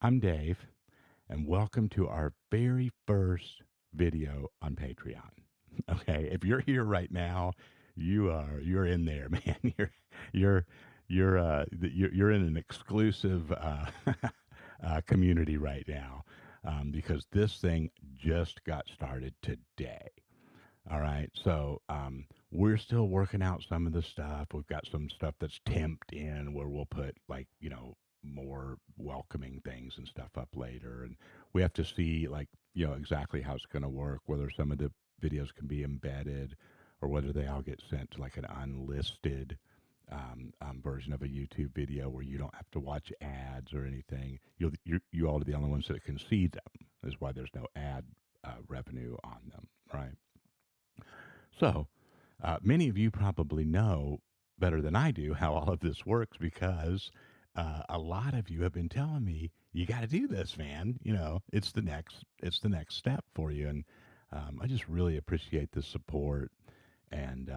I'm Dave, and welcome to our very first video on Patreon. Okay, if you're here right now, you're in there, man. You're you're in an exclusive community right now because this thing just got started today. All right. So we're still working out some of the stuff. We've got some stuff that's temped in where we'll put like, more welcoming things and stuff up later. And we have to see like, exactly how it's going to work, whether some of the videos can be embedded or whether they all get sent to like an unlisted version of a YouTube video where you don't have to watch ads or anything. You all are the only ones that can see them. Is why there's no ad revenue on them, right? So many of you probably know better than I do how all of this works because a lot of you have been telling me you got to do this, man. It's the next step for you, and I just really appreciate the support. And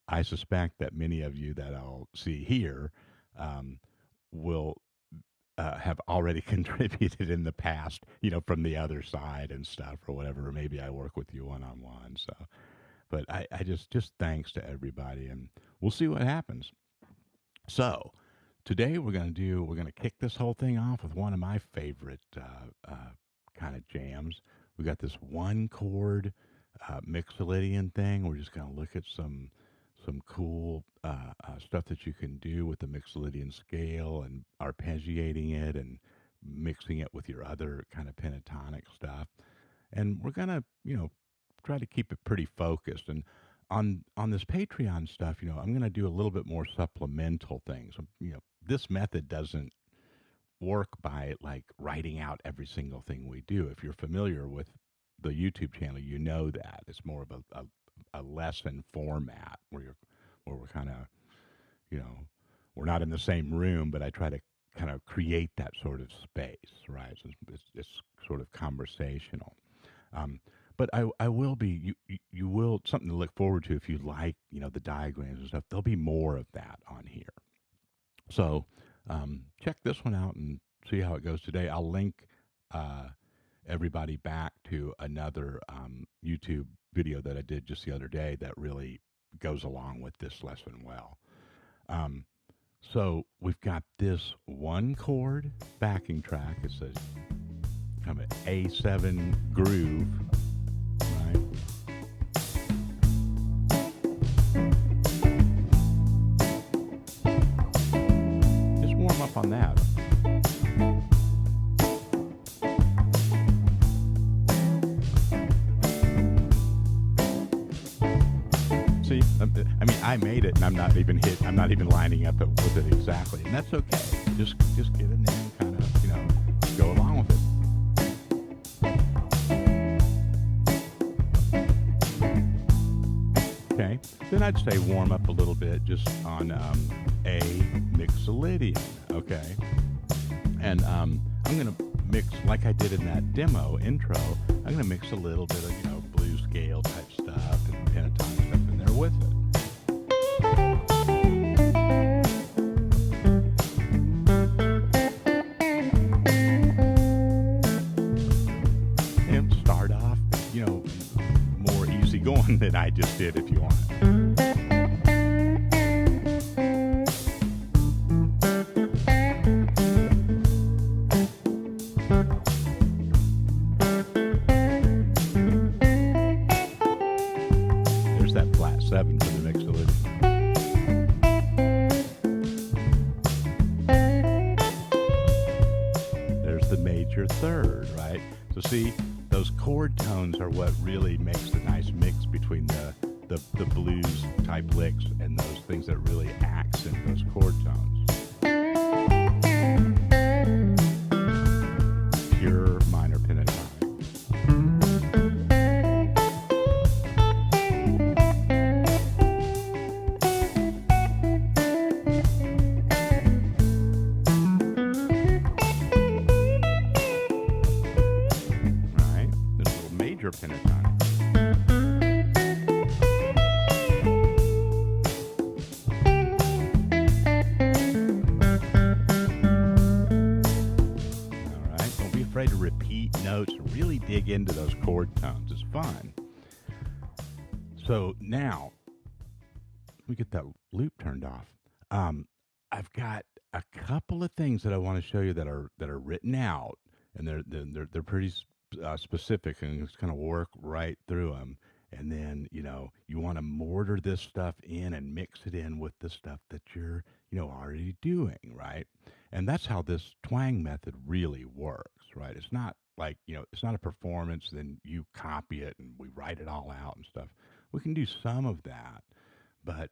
I suspect that many of you that I'll see here um, will have already contributed in the past, from the other side and stuff or whatever. Or maybe I work with you one on one. So but I just thanks to everybody, and we'll see what happens. So today we're gonna kick this whole thing off with one of my favorite kind of jams. We got this one chord Mixolydian thing. We're just gonna look at some cool stuff that you can do with the Mixolydian scale and arpeggiating it and mixing it with your other kind of pentatonic stuff. And we're gonna, try to keep it pretty focused. And on this Patreon stuff, I'm going to do a little bit more supplemental things. This method doesn't work by like writing out every single thing we do. If you're familiar with the YouTube channel, you know that it's more of a lesson format where we're kind of, you know, we're not in the same room, but I try to kind of create that sort of space, right? So it's sort of conversational. Um, but I will be you will something to look forward to if you like the diagrams and stuff. There'll be more of that on here. So check this one out and see how it goes today. I'll link uh, everybody back to another YouTube video that I did just the other day that really goes along with this lesson well. Um, so we've got this one chord backing track. It's a kind of an A7 groove, right? Just warm up on that. See, I mean, I made it, and I'm not even lining up with it exactly, and that's okay. Just get in there and kind of, go along with it. Okay, then I'd say warm up a little bit just on A Mixolydian, okay? And I'm going to mix, like I did in that demo intro, I'm going to mix a little bit of, blues scale type stuff and pentatonic stuff in there with it. And start off, more easy going than I just did if you want. There's that flat 7 for the Mixolydian. There's the major third, right? So see, those chord tones are what really makes the nice mix between the blues type licks and those things that really accent those chord tones. Pure minor pentatonic. Right? There's a little major pentatonic. dig into those chord tones. It's fun. So now, let me get that loop turned off. Um, I've got a couple of things that I want to show you that are written out, and they're pretty specific, and just kind of work right through them. And then you want to mortar this stuff in and mix it in with the stuff that you're already doing, right? And that's how this twang method really works, right? It's not like it's not a performance. Then you copy it and we write it all out and stuff. We can do some of that, but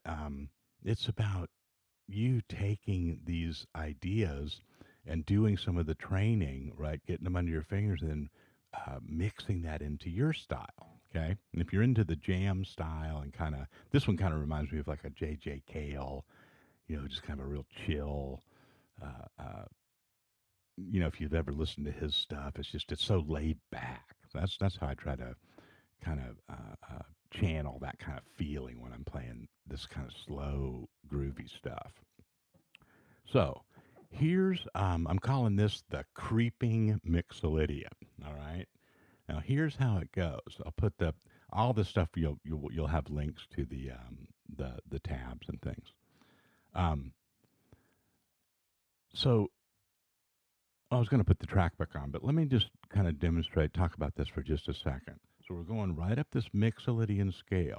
it's about you taking these ideas and doing some of the training, right? Getting them under your fingers and then mixing that into your style. Okay. And if you're into the jam style and this one kind of reminds me of like a J.J. Cale, just kind of a real chill. If you've ever listened to his stuff, it's so laid back. That's how I try to kind of channel that kind of feeling when I'm playing this kind of slow, groovy stuff. So I'm calling this the creeping Mixolydian. All right. Now here's how it goes. I'll put all the stuff you'll have links to the tabs and things. Um, so I was going to put the track back on, but let me just kind of talk about this for just a second. So we're going right up this Mixolydian scale.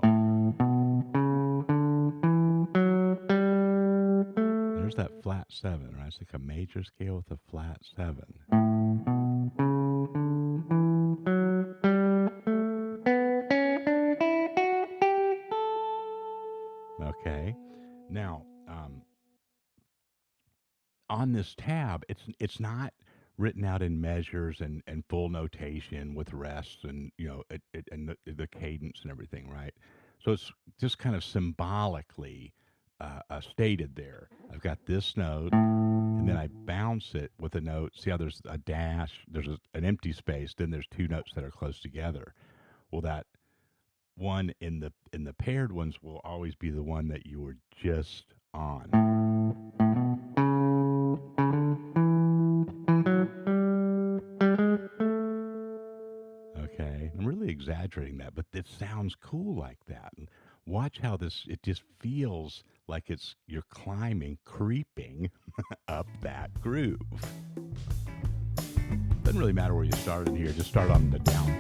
There's that flat 7, right? It's like a major scale with a flat 7. Okay. Now, on this tab, it's not written out in measures and full notation with rests and and the cadence and everything, right? So it's just kind of symbolically stated there. I've got this note, and then I bounce it with a note. See how there's a dash, an empty space, then there's two notes that are close together. Well, that one in the paired ones will always be the one that you were just on. Okay, I'm really exaggerating that, but it sounds cool like that. And watch how it just feels like you're climbing, creeping up that groove. Doesn't really matter where you start in here, just start on the down.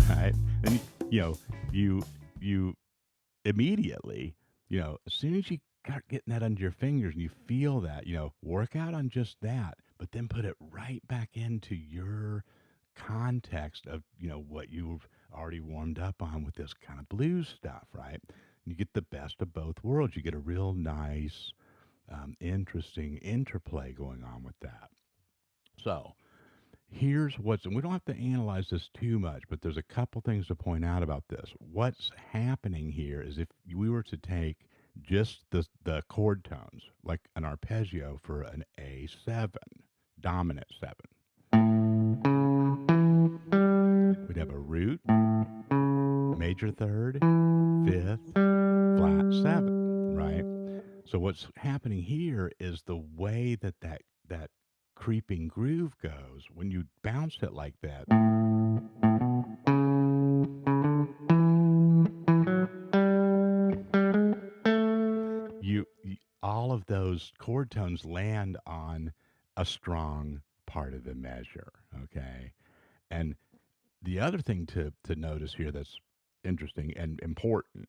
Right? And you immediately, as soon as you start getting that under your fingers and you feel that, work out on just that, but then put it right back into your context of, what you've already warmed up on with this kind of blues stuff, right? You get the best of both worlds. You get a real nice, interesting interplay going on with that. So, and we don't have to analyze this too much, but there's a couple things to point out about this. What's happening here is if we were to take just the chord tones, like an arpeggio for an A7, dominant 7, we'd have a root, major third, fifth, flat 7, right? So what's happening here is the way that creeping groove goes when you bounce it like that. You all of those chord tones land on a strong part of the measure, okay? And the other thing to notice here that's interesting and important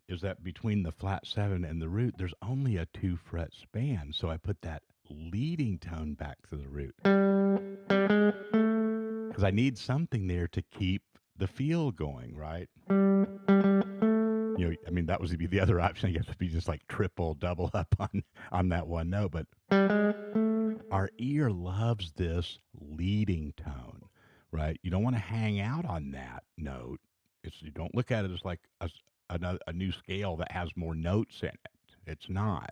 is that between the flat 7 and the root, there's only a 2-fret span. So I put that leading tone back to the root because I need something there to keep the feel going, right? That was the other option. I guess would be just like triple, double up on that one note. But our ear loves this leading tone, right? You don't want to hang out on that note. You don't look at it as like a new scale that has more notes in it. It's not.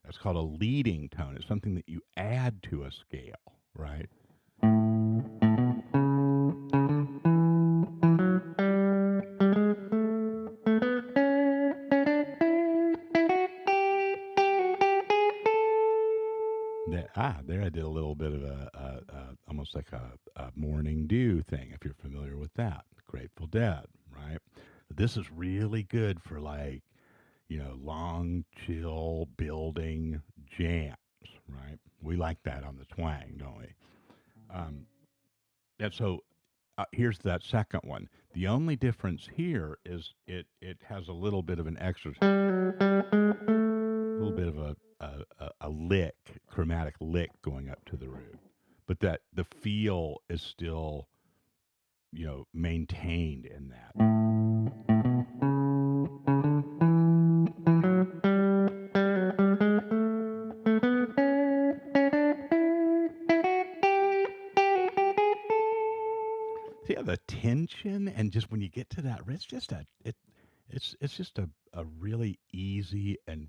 That's called a leading tone. It's something that you add to a scale, right? There I did a little bit of a almost like a morning dew thing, if you're familiar with that. Grateful Dead, right? This is really good for like, long, chill, building jams, right? We like that on the twang, don't we? Um, and so here's that second one. The only difference here is it has a little bit of an extra, a little bit of a lick, chromatic lick going up to the root, but that the feel is still maintained in that. So yeah, the tension and just when you get to that, it's just it's just a really easy and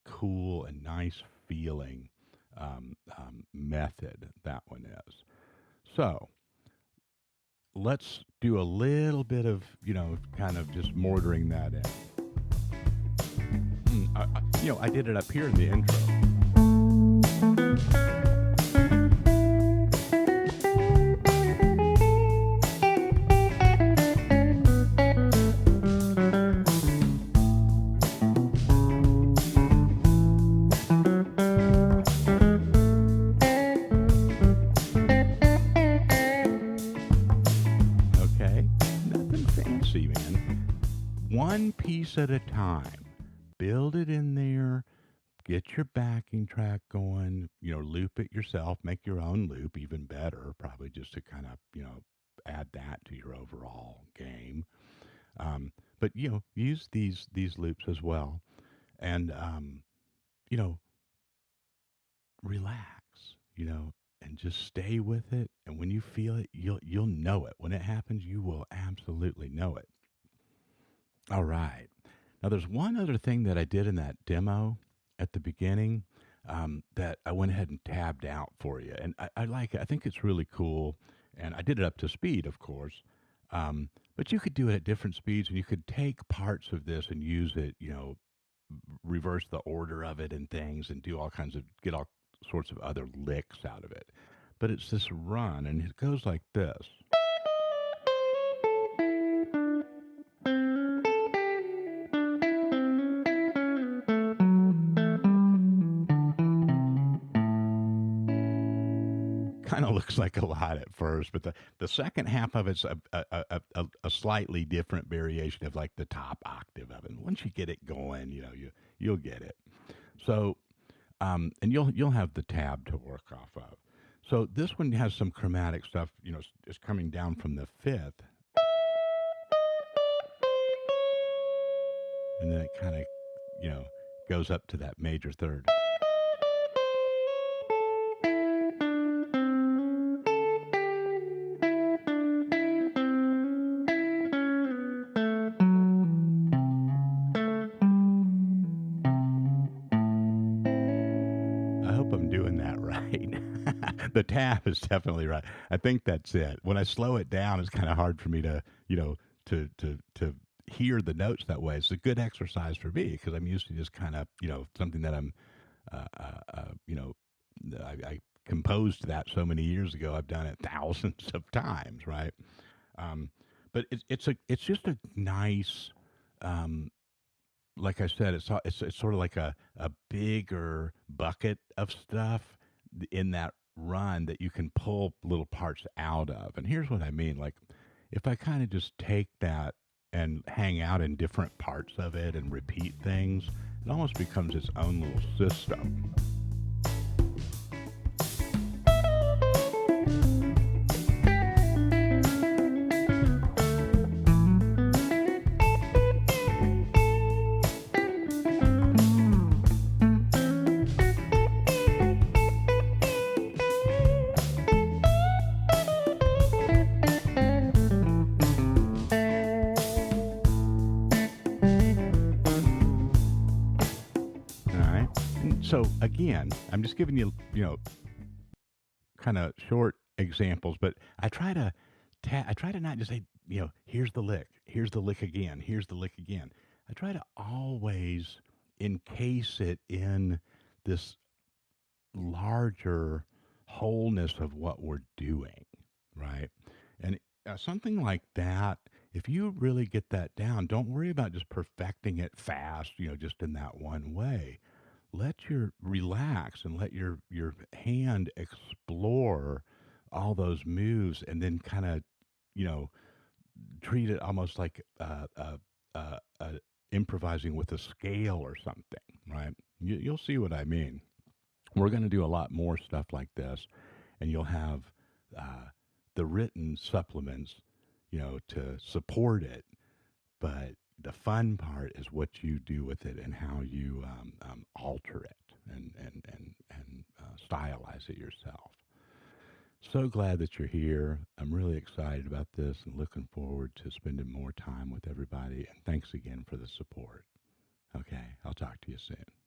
cool and nice feeling method that one is. So let's do a little bit of kind of just mortaring that in. I did it up here in the intro. Okay, nothing fancy, man. One piece at a time. Build it in there. Get your backing track going. Loop it yourself. Make your own loop, even better. Probably just to kind of add that to your overall game. But use these loops as well, and you know, relax. And just stay with it. And when you feel it, you'll know it. When it happens, you will absolutely know it. All right. Now, there's one other thing that I did in that demo at the beginning that I went ahead and tabbed out for you, and I like it. I think it's really cool, and I did it up to speed, of course. But you could do it at different speeds, and you could take parts of this and use it. Reverse the order of it and things, and do all kinds of get all sorts of other licks out of it. But it's this run, and it goes like this. Kind of looks like a lot at first, but the second half of it's a slightly different variation of like the top octave of it. And once you get it going, you'll get it. So and you'll have the tab to work off of. So this one has some chromatic stuff. Is coming down from the fifth, and then it kind of goes up to that major third. I hope I'm doing that right. The tab is definitely right. I think that's it. When I slow it down, it's kind of hard for me to, to hear the notes that way. It's a good exercise for me because I'm used to just kind of, something that I'm, uh, uh, uh, you know, I composed that so many years ago. I've done it thousands of times, right? Um, but it's just a nice, um, like I said, it's sort of like a bigger bucket of stuff in that run that you can pull little parts out of. And here's what I mean: like if I kind of just take that and hang out in different parts of it and repeat things, it almost becomes its own little system. All right. And so again, I'm just giving you, kind of short examples, but I try to not just say, here's the lick again, here's the lick again. I try to always encase it in this larger wholeness of what we're doing, right? And something like that, if you really get that down, don't worry about just perfecting it fast, just in that one way. Let your relax and let your hand explore all those moves, and then kind of, you know, treat it almost like improvising with a scale or something, right? You'll see what I mean. We're going to do a lot more stuff like this, and you'll have uh, the written supplements, to support it. But the fun part is what you do with it and how you alter it and stylize it yourself. So glad that you're here. I'm really excited about this and looking forward to spending more time with everybody. And thanks again for the support. Okay, I'll talk to you soon.